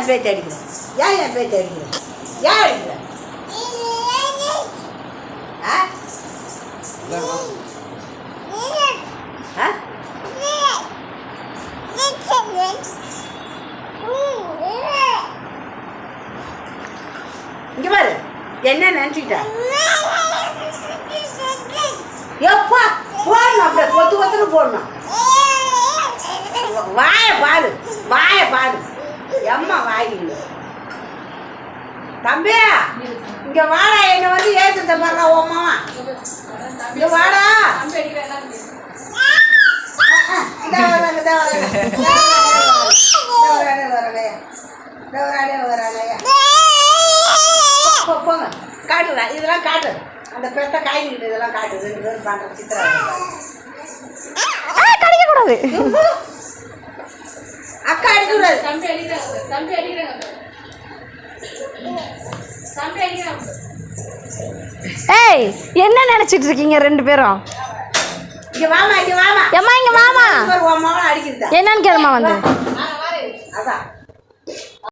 என் பேச்சு அடிக்கிறேன்? ஏன் என் பேச்சு அடிக்கிறேன்? ஏன் அடிக்கிறேன்? இங்க பாரு, என்ன நினைச்சிட்ட? எப்பா போடணும், அப்படியே கொத்து கொத்துன்னு போடணும். வாய பாரு, வாய பாரு. எம்மா வாயில தம்பி இங்க வாடா, என்ன வந்து ஏத்துட்ட பாருங்க ஓ மாமா. இங்க வாடா. போங்க காட்டுறா, இதெல்லாம் காட்டு. அந்த பெத்த காய்கறி இதெல்லாம் காட்டு. 2 பேரும் பண்ற சித்திரம் கடிக்க கூடாது. அக்கா அடிக்கூடாது. ஏய் என்ன நினைச்சிட்டு இருக்கீங்க 2 பேரும்? இங்க வாமா, இங்க வாமா. ஏம்மா இங்க வாமா. உன் மாமா அடிக்கிறதா என்னன்னு கேளுமா வந்து. அதான்